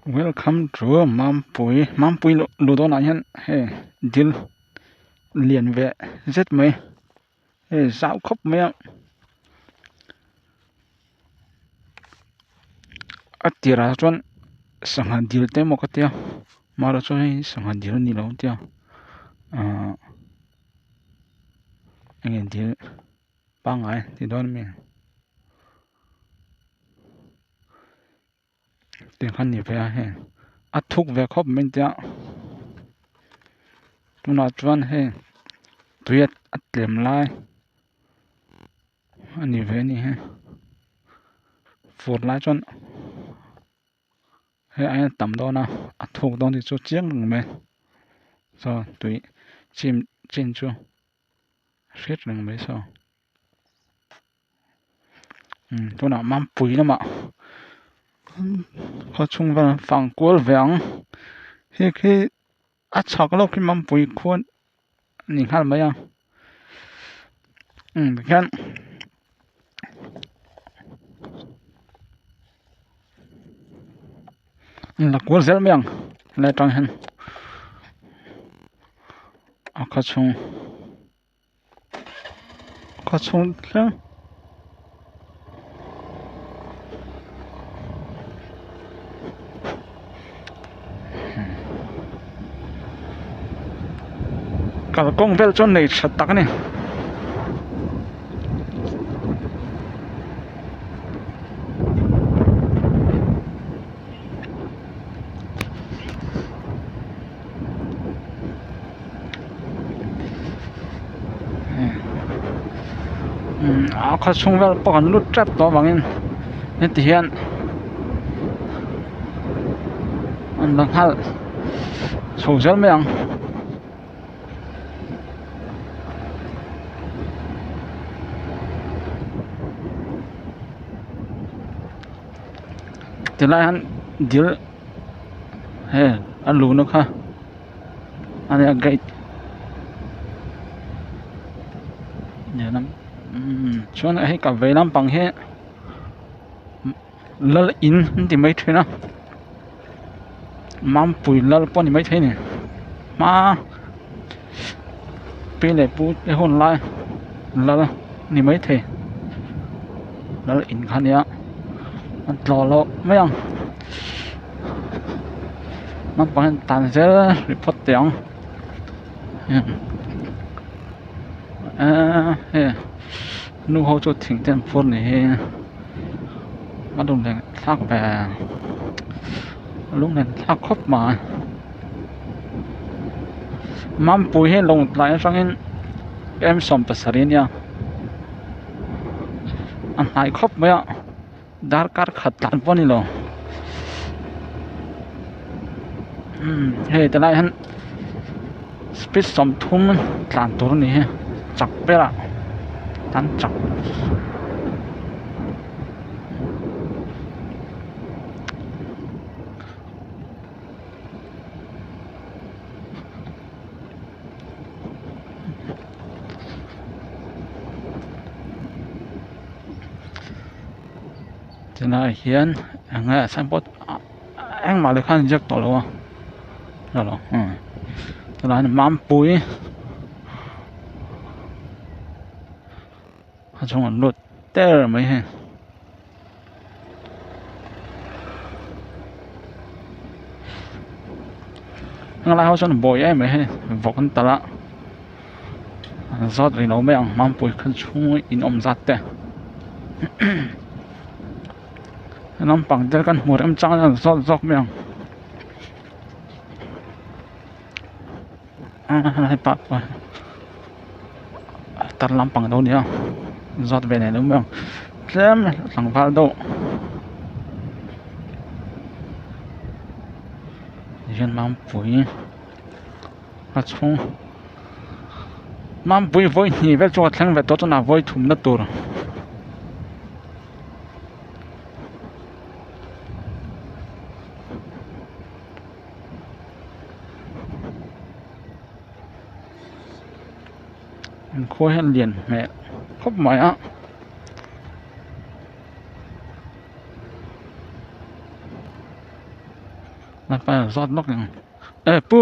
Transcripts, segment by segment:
Welcome to Mampui Ludon Ayan he dil liền về rất mấy he dạo khóc mấy atira chuan sangha dil te mo ka tia mara chu hei sangha dil ni lo tia enge dil pangai ti don mi te khan ni ve he athuk ve khop men tia tuna chuan he tuyat atlem lai ani ve ni he for lai chuan he ai tam do na athuk don ti chu chiang me so tui chin chu set lang me so tuna Mampui lama họ chung vào phẳng cuốn vẹn khi chọc lâu khi Mampui khuôn nhìn hát mấy à khen là cuốn rất miệng lại trong hình có chung thế cả công việc cho này chặt tắc này có chung việc bọn lút trap đó bằng nên thể hiện anh đang hát sầu rất miệng thì lại hắn dil he anh lù nó ha anh ấy gậy nhớ lắm cho nên hay cả về lắm bằng he lỡ in thì mấy thế nào Mampui lỡ bọn thì mấy thế này mà bên này bu cái hôn lại lỡ thì mấy thế lỡ in khăn nhá lo mấy ông nó bằng tàn sẽ report tiếng nu hỗ trợ thỉnh tiền phun này bắt đầu là thác về lúc này thác khóc mà Mampui hay lồng lại sang em sống bớt sari nha anh hai khóc mấy ạ dar kar khát tan phun đi lo heyแต่lại hắn speed sống thun tan tour này chặt bé ạ tan chặt thế này hiện anh ấy sang bot anh mà được khăn giấc tổ luôn rồi thế là Mampui trong lụt tê mấy he anh lại họ chọn bồi em mấy he vọc anh taละrót rồi nó mấy ông Mampui khăn chung in giặt tê nó bằng tê căn một em trắng là rót mấy ông lại bạc rồi tắt lắm bằng đâu nữa rót về này đúng không thêm thằng vào đâu dân Mampui chung Mampui với nhỉ về cho thằng về đó cho nào với thùng đất tur khôi hen liền mẹ khóc mày á นัดไปรอดนกยังปู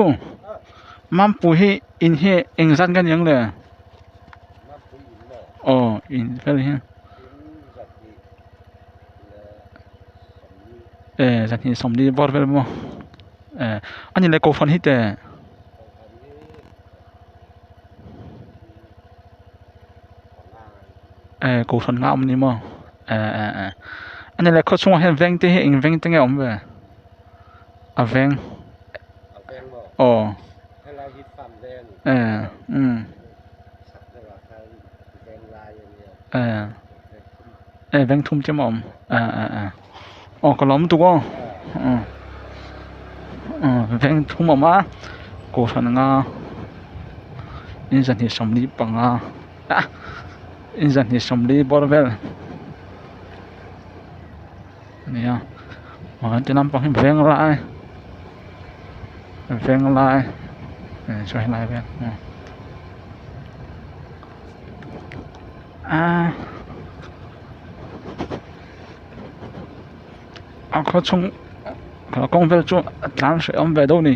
มัมปูให้อินให้เองสั่นกันยังเลยอ๋ออินก็เลยสันที่สมดีบอร์เวลมั้งอันนี้เลยกูฟันฮิตกูฟันงามนี่มั้งอันนี้เลยเขาช่วยให้แวงที่ให้เองแวงตั้งไงอมเว้ยแวงอ๋อแวงทุ่มจะมอมอ๋อก็ล้อมตัวแวงทุ่มออกมากูฟันงาอินสันที่สมดีปังอินสันที่สมดีบอร์เวลนี่มันจะนำไปให้แวงลายช่วยลายแวงเขาชงเขากงเวลจู่ร้าน水ไปดูนี่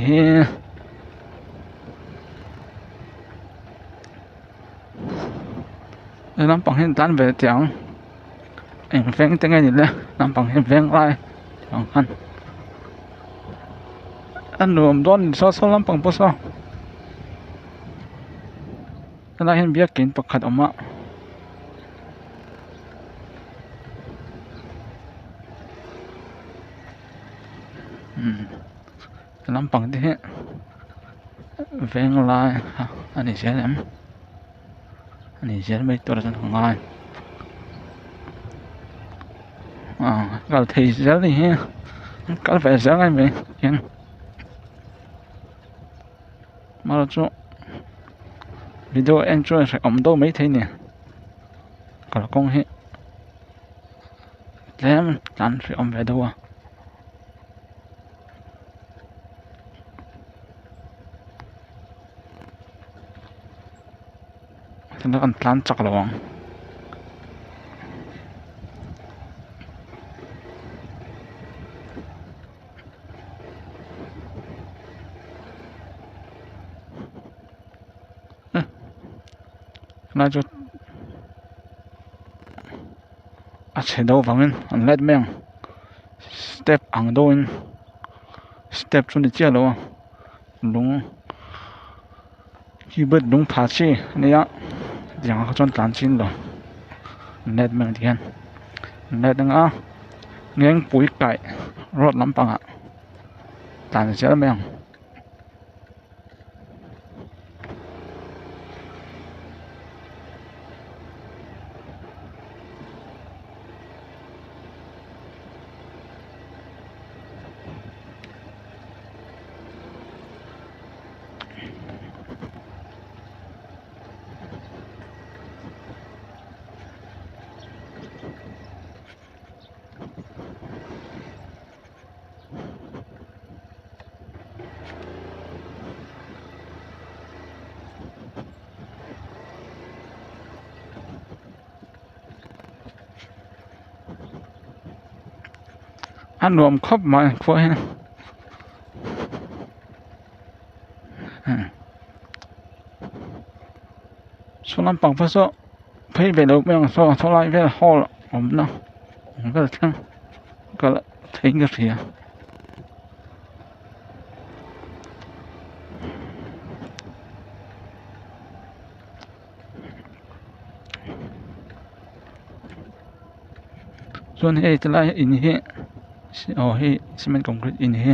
น้ำปังให้ร้านไปจังเอ็งแวงตั้งไงนี่แหละน้ำปังให้แวงลายจังหันอันรวมโดนซ้อน้ำปังปุ๊บแล้วเห็นเบียร์กินประคัดออกมาน้ำปังที่แวงลายอันนี้เสียแล้วอันนี้เสียไม่ตัวฉันของง่ายก็ทีเสียนี่ก็ไปเสียไงไหมยังมาแล้วจู่วิดีโอเอ็นจอยใส่อมโตไม่ทีเนี่ยก็ละกงให้แล้วร้านใส่อมไปดูฉันต้องการร้านจักรวงน่าจะเฉดเอาฟังอันเล็ดแมงสเต็ปอังโดนสเต็ปชนเจียแล้วลุงที่เบิดลุงผาชีเนี่ยอย่างเขาจนตานชินแล้วเล็ดแมงที่กันเล็ดนั่งเงี้ยปุ๋ยไก่รถน้ำปังตานเสียแมงอันรวมครบมาพวกนี้ส่วนน้ำปังพระโซ่พี่ไปดูเมืองโซ่เท่าไรพี่ห่อละผมนะผมก็ทั้งก็ทิ้งก็เสียส่วนเฮจะไล่อินเฮเฮซีเมนต์คอนกรีตอินเฮ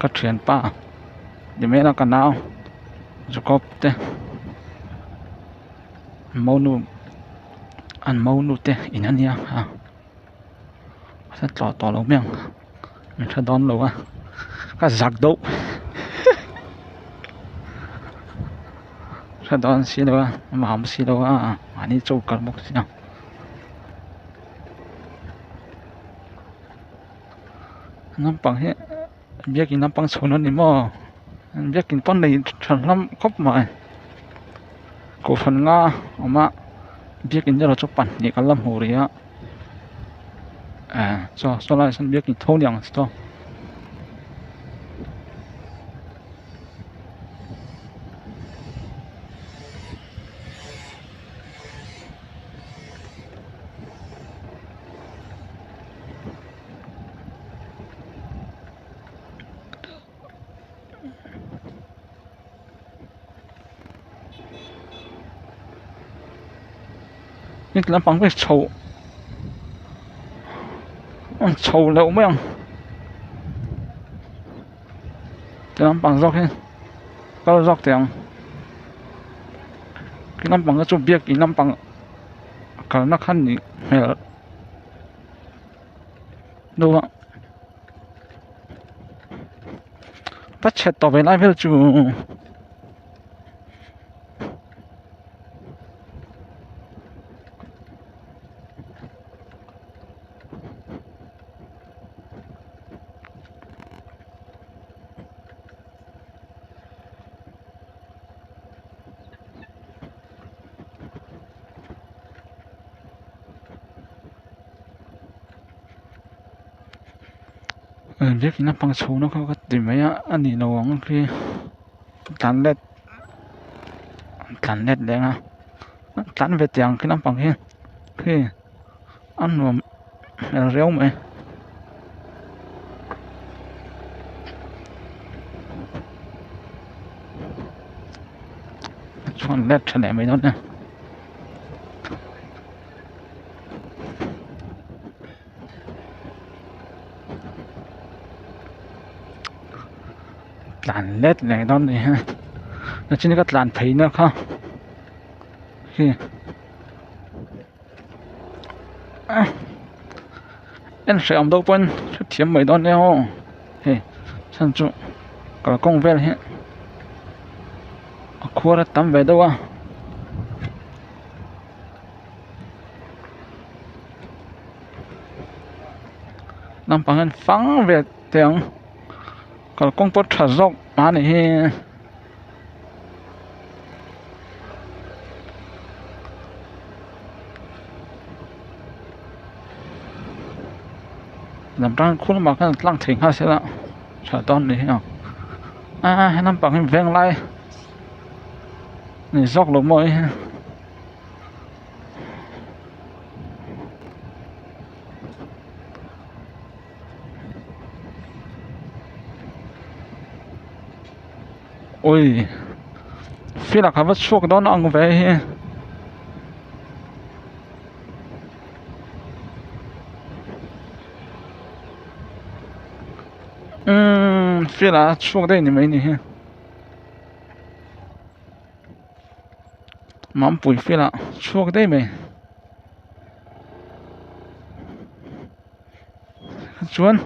ก็เถียนป้าเดี๋ยวไม่ละกันเอาจะครบเต้มูนูเต้อินอันนี้ถ้าต่อเราเมียงมันถ้าดอนเราก็จักดูถ้าดอนสิเรามาหอมสิเราอันนี้จูกันบุกสิน้ำปังเฮเบียกินน้ำปังโซนนี่มั้งเบียกินปั้นในฉันน้ำครบมากูฟันงาออกมาเบียกินจะเราจะปั่นนี่กันลำหูเรียโซลาร์ฉันเบียกินทุ่งยังสิโต นี่ลำปังไปโฉมันโฉเร็วมั้งแต่ลำปังรอกให้ก็รอกแต่งcái lắm bằng cái chỗ biết cái lắm bằng cả nó khăn thì hay là đâu ạ bắt chẹt tàu về lại với chú biết cái lắm bằng số nó có cái tìm mấy anh đi đâu ông khi tán led đấy à tán về tiền cái lắm bằng kia khi ăn mà réo mày chọn led trở lại mấy đó nè làn led này đó này ha nó chỉ có làn phí nữa không khi em sẽ ông đâu quên xuất hiện mấy đó nè hey sang chú có công về hiện khua ra tắm về đâu à nằm bằng phẳng về tiếng có công bố trả dọc mà này làm ra khuôn mặt cái lăng thỉnh ha sẽ là chờ đón đấy à hay nằm bằng ven lại này dọc lỗ môi ôi phía là khá vất suốt đó nó ăn về phía là suốt đây này mấy này mắm bùi phía là suốt đây mày chuan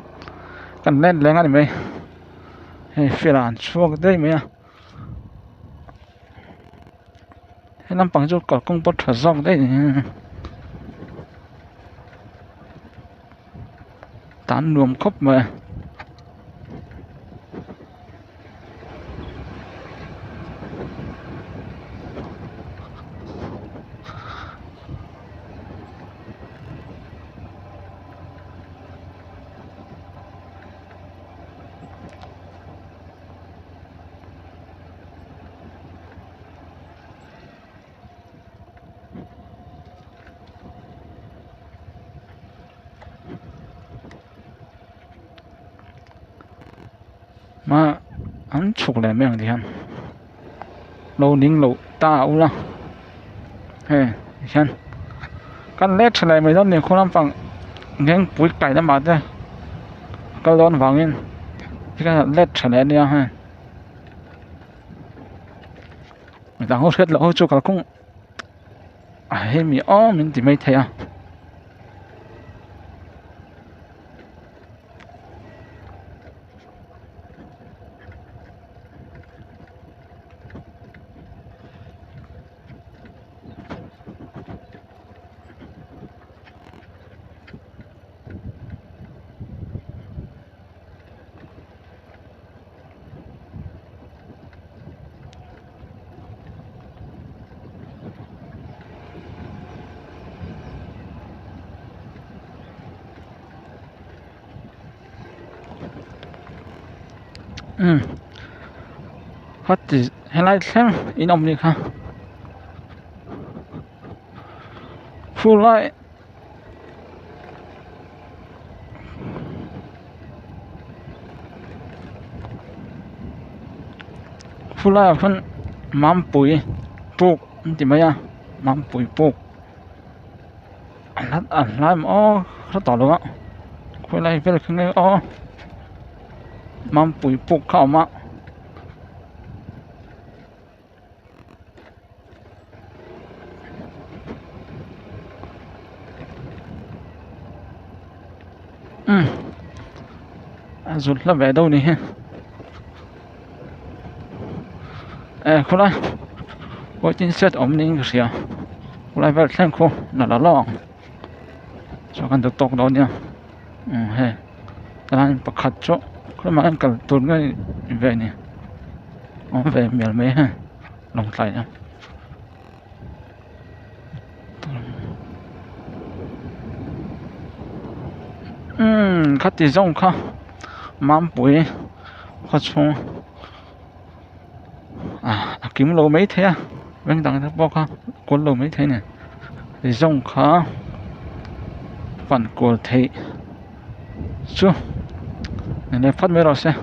cần lên lên ngay mày hey phía là suốt đây mày à hay làm bằng chỗ có công bố trả dòng đây tán luồng khóc mà mà anh chụp lại mấy thì anh lâu nín lâu ta u la hey anh căn led lại mấy đó này không làm bằng nghe bụi cày nó mà thế cái đó vàng in cái led lại đi ha người ta hốt hết là hốt cho cả cũng hay mi mình thì mấy thấy à hết thì hay lại xem in ông đi ha full lại phân mắm bùi buộc thì mấy à mắm bùi buộc anh lại mà rất to luôn á quay lại về cái này mang bụi bụi khảo mà rút là về đâu nè không lại có chính sách ổn định cái gì à không lại về xem cô là lo cho cần được tốt đó nha hay anh bắt khát chỗ cái mà anh cần tuần cái về nè về miền mấy ha lòng tay nha khát thì rong khá mám bụi khát xuống kiếm lô mấy thế bên đằng đó bao khá cuốn lô mấy thế nè thì rong khá phản của thị chưa này phát mấy rồi xem